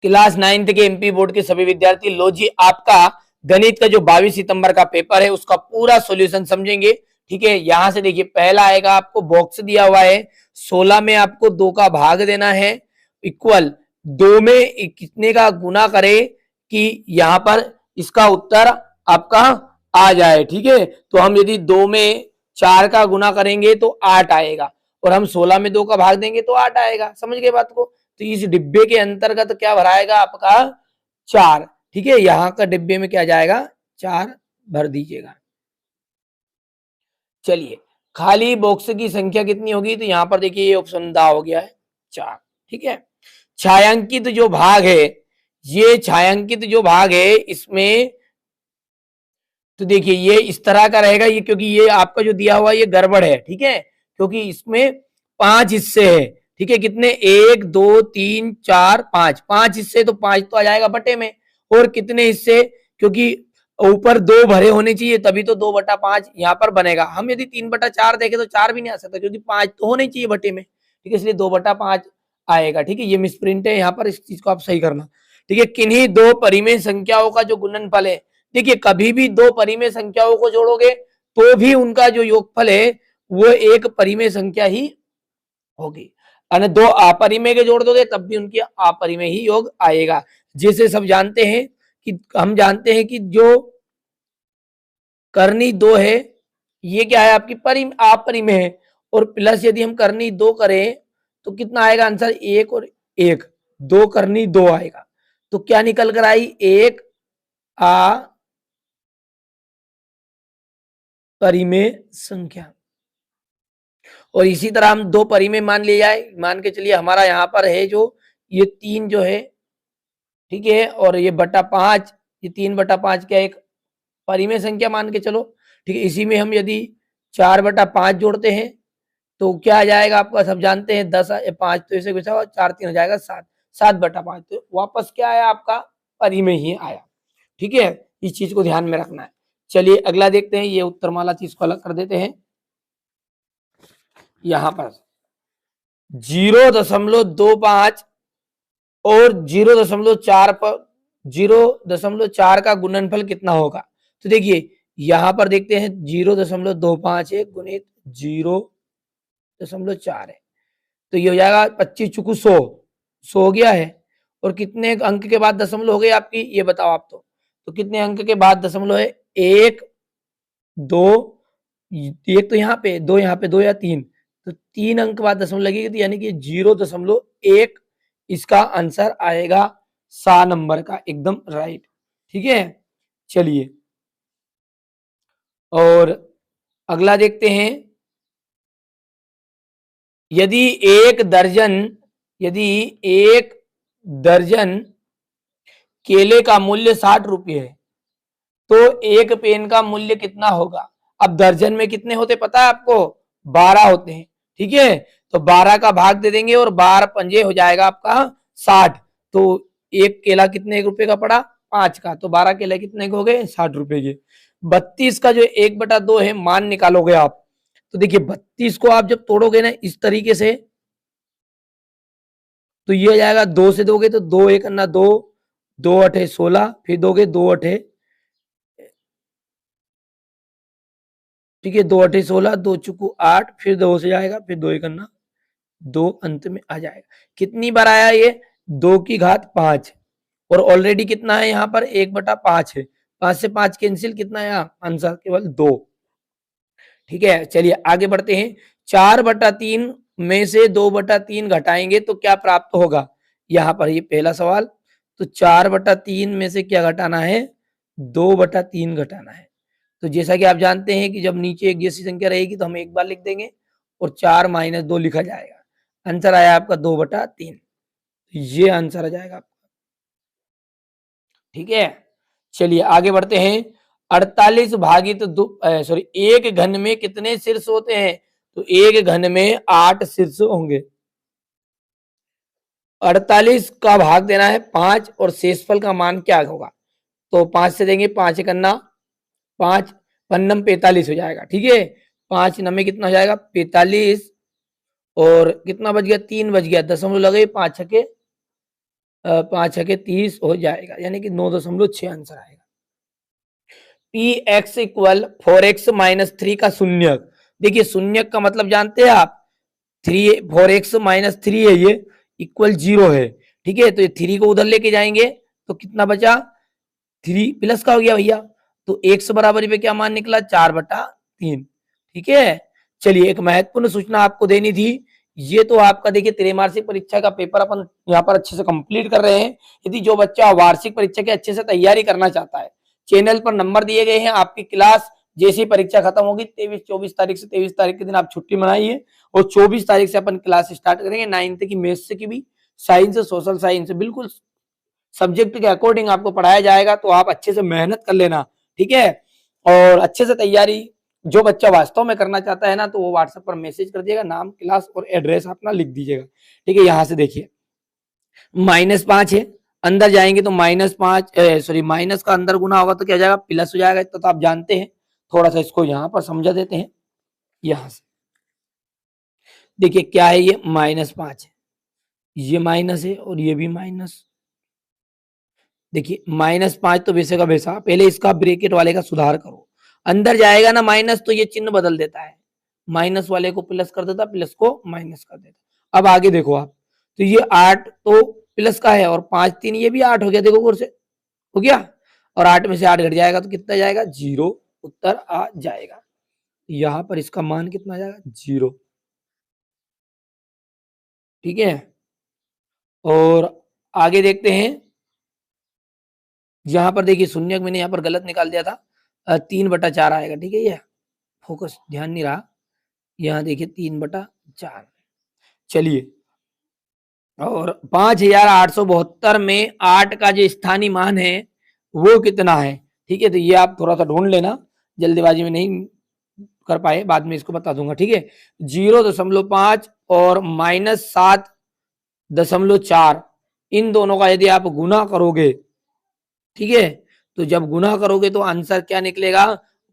Class 9th के MP board के सभी विद्यार्थी, लो जी आपका गणित का जो 22 सितंबर का पेपर है उसका पूरा सॉल्यूशन समझेंगे। ठीक है, यहां से देखिए पहला आएगा, आपको बॉक्स दिया हुआ है 16 में आपको 2 का भाग देना है, इक्वल 2 में कितने का गुना करे कि यहां पर इसका उत्तर आपका आ जाए। ठीक है, तो हम यदि 2 में 4 का गुना करेंगे तो 8 आएगा, और हम 16 में 2 का भाग देंगे तो 8 आएगा। समझ गए बात को? तो इस डिब्बे के अंतर्गत क्या भराएगा आपका 4। ठीक है, यहां का डिब्बे में क्या जाएगा 4 भर दीजिएगा। चलिए, खाली बॉक्स की संख्या कितनी होगी, तो यहां पर देखिए ये ऑप्शन दा हो गया है 4। ठीक है, छायांकित जो भाग है, ये छायांकित जो भाग है इसमें तो देखिए ये इस तरह का रहेगा, ये क्योंकि ये आपका जो दिया हुआ ये गड़बड़ है। ठीक है, क्योंकि इसमें 5 हिस्से है। ठीक है, कितने 1 2 3 4 5, 5 हिस्से, तो 5 तो आ जाएगा बटे में। और कितने हिस्से, क्योंकि ऊपर 2 भरे होने चाहिए तभी तो 2/5 यहाँ पर बनेगा। हम यदि 3/4 देखें तो 4 भी नहीं आ सकता, क्योंकि 5 तो होने चाहिए बटे में। ठीक है, इसलिए 2/5 आएगा। ठीक है, ये मिसप्रिंट है यहाँ पर, इस चीज को आप सही करना। ठीक है, किन्हीं 2 परिमेय संख्याओं का जो गुणनफल है, देखिए कभी भी 2 परिमेय संख्याओं को जोड़ोगे तो भी उनका जो योगफल है वो एक परिमेय संख्या ही होगी, और 2 अपरिमेय के जोड़ दोगे तब भी उनकी अपरिमेय ही योग आएगा। जैसे सब जानते हैं कि हम जानते हैं कि जो करनी 2 है ये क्या है आपकी अपरिमेय है, और प्लस यदि हम करनी 2 करें तो कितना आएगा आंसर 1 और 1, 2 करनी 2 आएगा। तो क्या निकल कर आई 1 परिमेय संख्या। और इसी तरह हम 2 परिमेय मान ले जाए, मान के चलिए हमारा यहाँ पर है जो ये 3 जो है, ठीक है, और ये बटा 5, ये 3/5 क्या एक परिमेय संख्या मान के चलो। ठीक है, इसी में हम यदि 4/5 जोड़ते हैं तो क्या आ जाएगा आपका, सब जानते हैं 10 5 तो इसे बचा हुआ 4 3 हो जाएगा 7, 7/5, तो वापस क्या आया आपका परिमेय ही आया। ठीक है, इस चीज को ध्यान में रखना है। चलिए अगला देखते हैं, ये उत्तरमाला चीज को अलग कर देते हैं। यहां पर 0.25 और 0.4 पर 0.4 का गुणनफल कितना होगा, तो देखिए यहां पर देखते हैं 0.25 है गुणित 0.4 है, तो ये हो जाएगा 25 चुकू 100, 100 हो गया है। और कितने अंक के बाद दशमलव हो गए आपकी, ये बताओ आप। तो कितने अंक के बाद दशमलव है, 1 2, एक तो यहाँ पे 2, यहाँ पे 2 या 3, तो 3 अंक बाद दशमलव लगेगी, तो यानी कि 0.1 इसका आंसर आएगा 7 नंबर का, एकदम राइट। ठीक है, चलिए और अगला देखते हैं। यदि एक दर्जन केले का मूल्य 60 रुपये है तो एक पेन का मूल्य कितना होगा। अब दर्जन में कितने होते पता है आपको, 12 होते हैं। ठीक है, तो 12 का भाग दे देंगे और 12 पंजे हो जाएगा आपका 60, तो एक केला कितने रुपए का पड़ा, 5 का, तो 12 केले कितने के हो गए, 60 रुपए के। 32 का जो 1/2 है मान निकालोगे आप, तो देखिए 32 को आप जब तोड़ोगे ना इस तरीके से, तो ये हो जाएगा 2 से दोगे तो 2 1 अन्ना 2, 2 8 16, फिर दोगे 2 8, ठीक है, 2 8 16, 2 चुकू 8, फिर 2 से जाएगा, फिर 2 1 अन्ना 2 अंत में आ जाएगा। कितनी बार आया ये, 2 की घात 5, और ऑलरेडी कितना है यहाँ पर 1/5 है, 5 से 5 कैंसिल, कितना है आंसर केवल 2। ठीक है, चलिए आगे बढ़ते हैं। 4/3 में से 2/3 घटाएंगे तो क्या प्राप्त होगा, यहाँ पर ये पहला सवाल। तो 4/3 में से क्या घटाना है, 2/3 घटाना है। तो जैसा कि आप जानते हैं कि जब नीचे एक जैसी संख्या रहेगी तो हम एक बार लिख देंगे और 4 - 2 लिखा जाएगा। आंसर आया आपका 2/3, ये आंसर आ जाएगा आपका। ठीक है, चलिए आगे बढ़ते हैं। 48 भागित सॉरी 1 घन में कितने शीर्ष होते हैं, तो 1 घन में 8 शीर्ष होंगे। 48 का भाग देना है 5 और शेषफल का मान क्या होगा, तो 5 से देंगे, 5 करना 5 पन्नम 45 हो जाएगा। ठीक है, 5 नम्बे कितना हो जाएगा 45, और कितना बच गया 3 बच गया, दशमलव लगे 5 छके 5 छके 30 हो जाएगा, यानी कि 9.6 आंसर आएगा। P x equal 4x minus 3 का शून्यक। देखिए शून्यक का मतलब जानते हैं आप, 4x माइनस 3 है ये, इक्वल 0 है। ठीक है, तो ये 3 को उधर लेके जाएंगे तो कितना बचा, 3 प्लस का हो गया भैया, तो x बराबर पे क्या मान निकला, 4/3। ठीक है, चलिए एक महत्वपूर्ण सूचना आपको देनी थी। ये तो आपका देखिए त्रैमासिक परीक्षा का पेपर अपन यहाँ पर अच्छे से कंप्लीट कर रहे हैं। यदि जो बच्चा वार्षिक परीक्षा की अच्छे से तैयारी करना चाहता है, चैनल पर नंबर दिए गए हैं, आपकी क्लास जैसी परीक्षा खत्म होगी 23-24 तारीख से, 23 तारीख के दिन आप छुट्टी मनाइए और 24 तारीख से अपन क्लास स्टार्ट करेंगे। 9th की मैथ्स की भी, साइंस, सोशल साइंस, बिल्कुल सब्जेक्ट के अकॉर्डिंग आपको पढ़ाया जाएगा, तो आप अच्छे से मेहनत कर लेना। ठीक है, और अच्छे से तैयारी जो बच्चा वास्तव में करना चाहता है ना, तो वो व्हाट्सएप पर मैसेज कर दिएगा, नाम, क्लास और एड्रेस अपना लिख दीजिएगा। ठीक है, यहां से देखिए -5 है, अंदर जाएंगे तो -5, सॉरी माइनस का अंदर गुना होगा तो क्या हो जाएगा, प्लस हो जाएगा, तो आप जानते हैं। थोड़ा सा इसको यहाँ पर समझा देते हैं। यहां से देखिए क्या है, ये -5 है, ये माइनस है और ये भी माइनस। देखिए -5 तो वैसे का वैसा, पहले इसका ब्रैकेट वाले का सुधार करो। अंदर जाएगा ना माइनस तो ये चिन्ह बदल देता है, माइनस वाले को प्लस कर देता, प्लस को माइनस कर देता। अब आगे देखो आप, तो ये 8 तो प्लस का है और 5 3 ये भी 8 हो गया, देखो गौर से, हो गया। और 8 में से 8 घट जाएगा तो कितना जाएगा, 0, उत्तर आ जाएगा। यहां पर इसका मान कितना आ जाएगा, 0। ठीक है, और आगे देखते हैं। यहाँ पर देखिए शून्य मैंने यहाँ पर गलत निकाल दिया था, 3/4 आएगा। ठीक है, ये फोकस ध्यान नहीं रहा, यहाँ देखिए 3/4। चलिए, और 5872 में 8 का जो स्थानीय मान है वो कितना है। ठीक है, तो ये आप थोड़ा सा ढूंढ लेना, जल्दीबाजी में नहीं कर पाए, बाद में इसको बता दूंगा। ठीक है, 0.5 और -7.4, इन दोनों का यदि आप गुना करोगे, ठीक है, तो जब गुना करोगे तो आंसर क्या निकलेगा,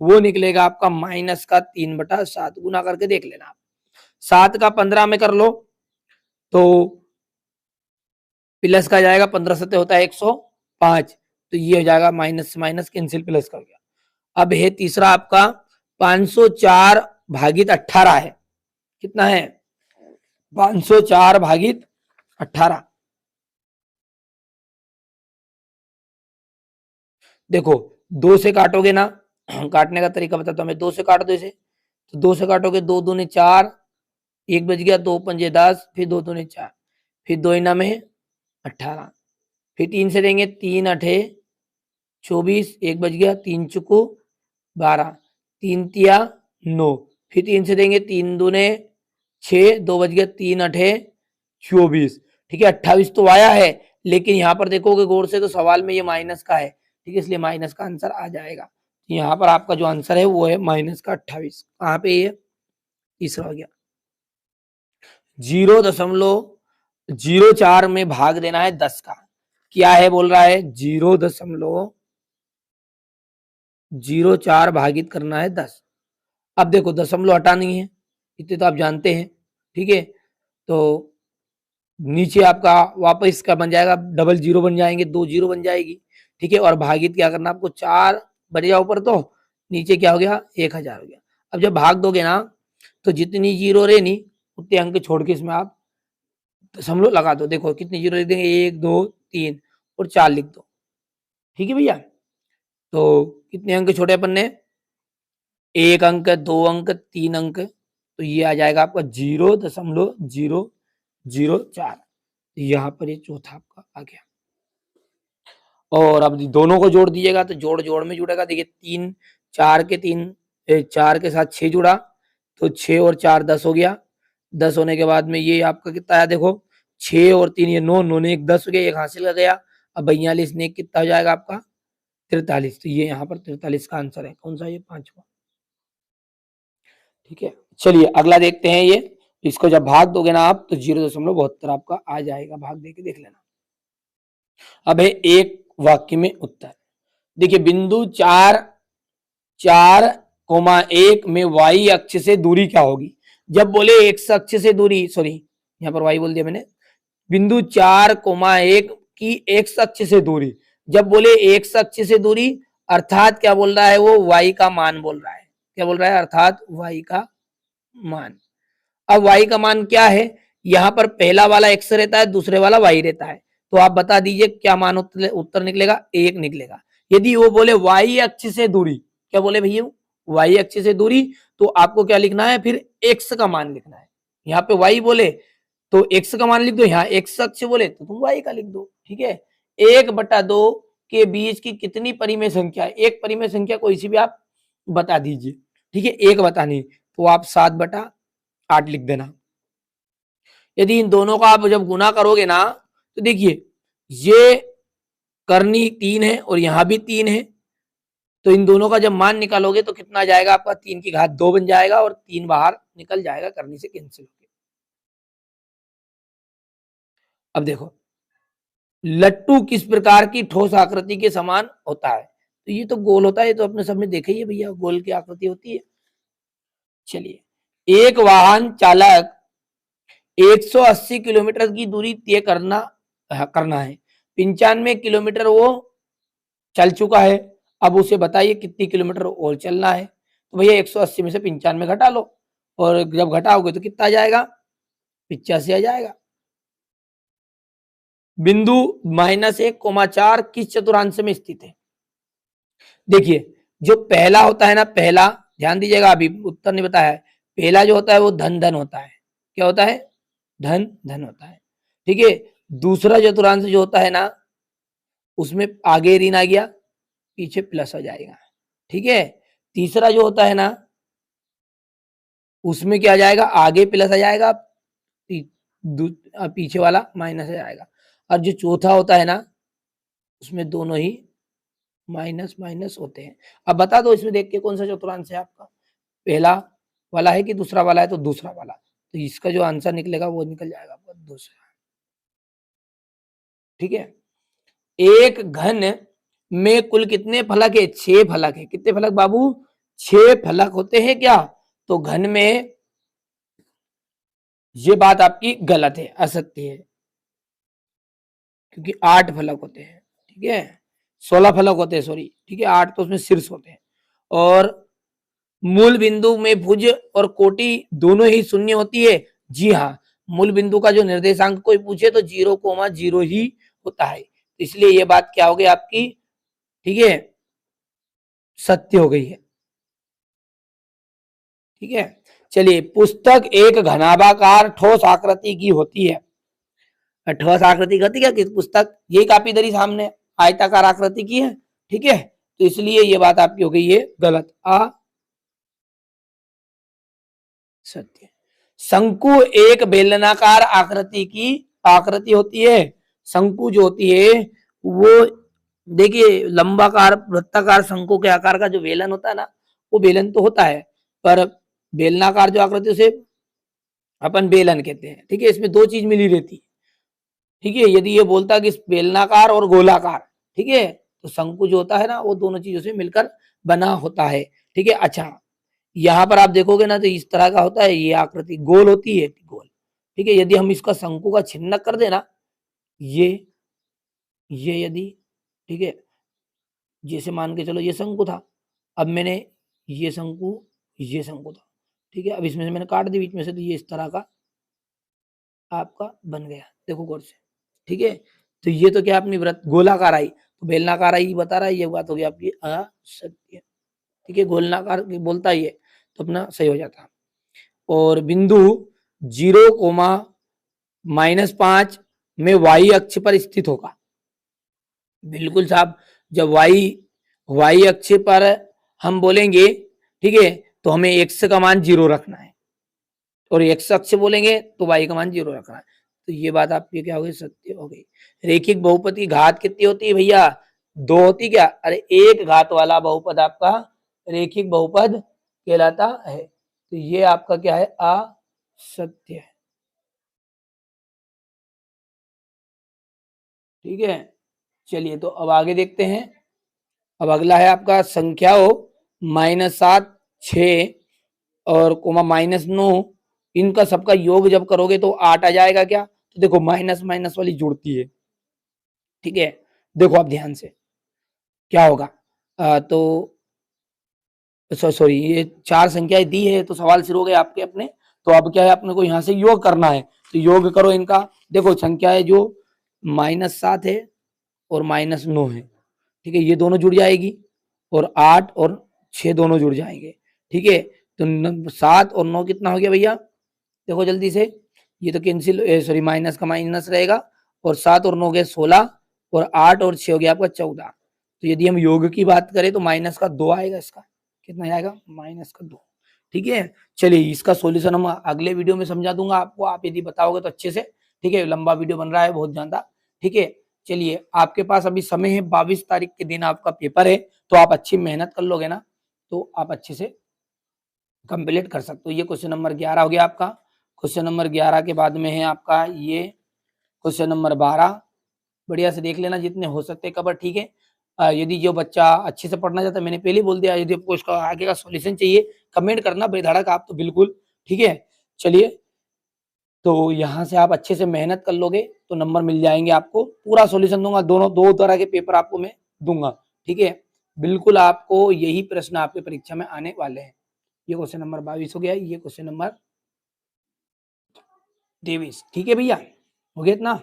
वो निकलेगा आपका -3/7। गुना करके देख लेना आप। 7 का 15 में कर लो तो प्लस का जाएगा, 15 7 होता है 105, तो ये हो जाएगा माइनस से माइनस कैंसिल, प्लस का हो गया। अब है तीसरा आपका 504 भागित 18 है, कितना है, 504 भागित 18। देखो 2 से काटोगे ना, काटने का तरीका बताता हूं मैं, 2 से काट दो इसे, तो 2 से काटोगे 2 दूनी 4, 1 बच गया, 2 पंजे 10, फिर 2 दूनी 4, फिर 2 इना में 18, फिर 3 से देंगे, 3 अठे 24, 1 बच गया, 3 चुको 12, 3 तिया 9, फिर 3 से देंगे, 3 दूने 6, 2 बच गया, 3 अठे 24। ठीक है, 28 तो आया है, लेकिन यहाँ पर देखोगे गौर से तो सवाल में ये माइनस का है। ठीक है, इसलिए माइनस का आंसर आ जाएगा। यहाँ पर आपका जो आंसर है वो है माइनस का 28। कहाँ पे ये तीसरा हो गया। 0.04 में भाग देना है 10 का, क्या है बोल रहा है, 0.04 भागित करना है 10। अब देखो दशमलव हटानी है, इतने तो आप जानते हैं। ठीक है, तो नीचे आपका वापस का बन जाएगा, डबल 0 बन जाएंगे, 2 0 बन जाएगी। ठीक है, और भागित क्या करना आपको, 4 बन जाओ ऊपर, तो नीचे क्या हो गया, 1000 हो गया। अब जब भाग दोगे ना, तो जितनी जीरो रहे नी उतने अंक छोड़ के इसमें आप दशमलव लगा दो। देखो कितनी जीरो लिख देंगे, 1 2 3 और 4 लिख दो। ठीक है भैया, तो कितने अंक छोटे अपन ने, 1 अंक, 2 अंक, 3 अंक, तो ये आ जाएगा आपका 0.004। यहाँ पर ये चौथा आपका आ गया। और अब दोनों को जोड़ दीजिएगा तो जोड़ जोड़ में जुड़ेगा। देखिए 3 4 के 3 4 के साथ 6 जुड़ा, तो 6 और 4 10 हो गया। 10 होने के बाद में ये आपका कितना आया, देखो 6 और 3 ये 9, 9 ने 1 10 हो गया, एक हासिल का गया। अब 42 ने कितना हो जाएगा आपका 43, तो ये यहाँ पर 43 का आंसर है। कौन सा, ये 5वां। ठीक है, चलिए अगला देखते हैं। ये इसको जब भाग दोगे ना आप तो 0.72 आपका आ जाएगा, भाग देके देख लेना। अब है एक वाक्य में उत्तर। देखिए बिंदु 4,1 में y अक्ष से दूरी क्या होगी। जब बोले x अक्ष से दूरी, सॉरी यहाँ पर y बोल दिया मैंने, बिंदु 4,1 कि एक्स अक्ष से दूरी, जब बोले एक्स अक्ष से दूरी अर्थात क्या बोल रहा है वो y का मान बोल रहा है, क्या बोल रहा है अर्थात y का मान। अब y का मान क्या है, यहां पर पहला वाला x रहता है, दूसरे वाला y रहता है, तो आप बता दीजिए क्या मान उत्तर निकलेगा, 1 निकलेगा। यदि वो बोले y अक्ष से दूरी, क्या बोले भैया y अक्ष से दूरी, तो आपको क्या लिखना है फिर x का मान लिखना है। यहाँ पे y बोले तो x का मान लिख दो, यहाँ x अक्ष बोले तो तुम y का लिख दो, ठीक है। 1/2 के बीच की कितनी परिमेय संख्या है, एक परिमेय संख्या कोई सी भी आप बता दीजिए, ठीक है, एक बतानी तो आप 7/8 लिख देना। यदि इन दोनों का आप जब गुना करोगे ना तो देखिए ये करनी 3 है और यहां भी 3 है, तो इन दोनों का जब मान निकालोगे तो कितना जाएगा आपका 3 की घात 2 बन जाएगा और 3 बाहर निकल जाएगा, करनी से कैंसिल हो गया। अब देखो लट्टू किस प्रकार की ठोस आकृति के समान होता है, तो ये तो गोल होता है, ये तो अपने सबने देखा ही है भैया, गोल की आकृति होती है। चलिए एक वाहन चालक 180 किलोमीटर की दूरी तय करना है 95 किलोमीटर वो चल चुका है, अब उसे बताइए कितनी किलोमीटर और चलना है। तो भैया 180 में से 95 घटा लो और जब घटाओगे तो कितना आ जाएगा 85 आ जाएगा। बिंदु -1,4 किस चतुर्थांश में स्थित है। देखिए जो पहला होता है ना, पहला ध्यान दीजिएगा, अभी उत्तर नहीं बताया है, पहला जो होता है वो धन धन होता है, क्या होता है धन धन होता है, ठीक है। दूसरा चतुर्थांश जो होता है ना उसमें आगे ऋण आ गया पीछे प्लस हो जाएगा, ठीक है। तीसरा जो होता है ना उसमें क्या आ जाएगा आगे प्लस आ जाएगा, पीछे वाला माइनस आ जाएगा। और जो चौथा होता है ना उसमें दोनों ही माइनस माइनस होते हैं। अब बता दो इसमें देख के कौन सा चतुर्थांश है आपका, पहला वाला है कि दूसरा वाला है, तो दूसरा वाला, तो इसका जो आंसर निकलेगा वो निकल जाएगा आपका दूसरा, ठीक है। एक घन में कुल कितने फलक है, 6 फलक है, कितने फलक बाबू 6 फलक होते हैं क्या, तो घन में ये बात आपकी गलत है, असत्य है, क्योंकि 8 फलक होते हैं, ठीक है, 16 फलक होते हैं सॉरी, ठीक है, 8 तो उसमें शीर्ष होते हैं। और मूल बिंदु में भुज और कोटि दोनों ही शून्य होती है, जी हाँ, मूल बिंदु का जो निर्देशांक कोई पूछे तो 0,0 ही होता है, इसलिए ये बात क्या हो गई आपकी, ठीक है, सत्य हो गई है, ठीक है। चलिए पुस्तक एक घनाभाकार ठोस आकृति की होती है, ठोस आकृति की होती है पुस्तक, यही कापी दरी सामने आयताकार आकृति की है, ठीक है, तो इसलिए ये बात आपकी हो गई है गलत, सत्य। शंकु एक बेलनाकार आकृति की आकृति होती है, शंकु जो होती है वो देखिए लंबाकार वृत्ताकार शंकु के आकार का जो बेलन होता है ना वो बेलन तो होता है, पर बेलनाकार जो आकृति उसे अपन बेलन कहते हैं, ठीक है, इसमें दो चीज मिली रहती है, ठीक है। यदि ये बोलता कि बेलनाकार और गोलाकार, ठीक है, तो शंकु जो होता है ना वो दोनों चीजों से मिलकर बना होता है, ठीक है। अच्छा यहाँ पर आप देखोगे ना तो इस तरह का होता है, ये आकृति गोल होती है, गोल, ठीक है। यदि हम इसका शंकु का छिन्न कर देना ये यदि, ठीक है, जैसे मान के चलो ये शंकु था, अब मैंने ये शंकु था, ठीक है, अब इसमें से मैंने काट दी बीच में से, तो ये इस तरह का आपका बन गया, देखो गौर से, ठीक है। तो ये तो क्या अपनी वृत्त गोलाकार आई, तो बेलनाकार आई बता रहा है, ये बात होगी आपकी असत्य, ठीक है, गोलनाकार बोलता ही है तो अपना सही हो जाता। और बिंदु 0,-5 में y अक्ष पर स्थित होगा, बिल्कुल साहब, जब y अक्ष पर हम बोलेंगे, ठीक है, तो हमें x का मान 0 रखना है और x अक्ष बोलेंगे तो y का मान 0 रखना है, तो ये बात आपकी क्या हो गई सत्य हो गई। रेखिक बहुपद की घात कितनी होती है भैया 2 होती क्या, अरे एक घात वाला बहुपद आपका रेखिक बहुपद कहलाता है, तो ये आपका क्या है असत्य है, ठीक है। चलिए तो अब आगे देखते हैं, अब अगला है आपका संख्या हो -7, 6 और -9, इनका सबका योग जब करोगे तो 8 आ जाएगा क्या, तो देखो माइनस माइनस वाली जुड़ती है, ठीक है, देखो आप ध्यान से क्या होगा। तो सॉरी, ये 4 संख्याएं दी है तो सवाल शुरू हो गए आपके अपने। तो अब क्या है, अपने को यहाँ से योग करना है, तो योग करो इनका। देखो संख्याएं जो -7 है और -9 है, ठीक है, ये दोनों जुड़ जाएगी, और 8 और 6 दोनों जुड़ जाएंगे, ठीक है। तो 7 और 9 कितना हो गया भैया, देखो जल्दी से, ये तो कैंसिल, सॉरी माइनस का माइनस रहेगा, और 7 और 9 गए 16, और 8 और 6 हो गया आपका 14। तो यदि हम योग की बात करें तो माइनस का 2 आएगा, इसका कितना आएगा, माइनस का 2, ठीक है। चलिए इसका सॉल्यूशन हम अगले वीडियो में समझा दूंगा आपको, आप यदि बताओगे तो अच्छे से, ठीक है, लंबा वीडियो बन रहा है बहुत ज्यादा, ठीक है। चलिए आपके पास अभी समय है, 22 तारीख के दिन आपका पेपर है, तो आप अच्छी मेहनत कर लोगे ना, तो आप अच्छे से कंप्लीट कर सकते हो। ये क्वेश्चन नंबर 11 हो गया आपका। क्वेश्चन नंबर 11 के बाद में है आपका ये क्वेश्चन नंबर 12, बढ़िया से देख लेना जितने हो सकते हैं कवर, ठीक है। यदि जो बच्चा अच्छे से पढ़ना चाहता है, मैंने पहले ही बोल दिया, यदि आपको इसका आगे का सॉल्यूशन चाहिए कमेंट करना बेधड़क आप, तो बिल्कुल, ठीक है। चलिए, तो यहाँ से आप अच्छे से मेहनत कर लोगे तो नंबर मिल जाएंगे आपको, पूरा सॉल्यूशन दूंगा, दोनों 2 तरह के पेपर आपको मैं दूंगा, ठीक है। बिल्कुल आपको यही प्रश्न आपके परीक्षा में आने वाले हैं। ये क्वेश्चन नंबर 22 हो गया, ये क्वेश्चन नंबर 23, ठीक है भैया, हो गया इतना।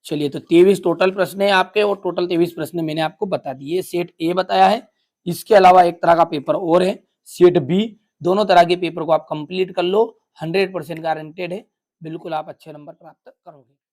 चलिए, तो 23 टोटल प्रश्न है आपके, और टोटल 23 प्रश्न मैंने आपको बता दिए। सेट ए बताया है, इसके अलावा एक तरह का पेपर और है सेट बी, दोनों तरह के पेपर को आप कंप्लीट कर लो, 100% गारंटेड है, बिल्कुल आप अच्छे नंबर प्राप्त करोगे।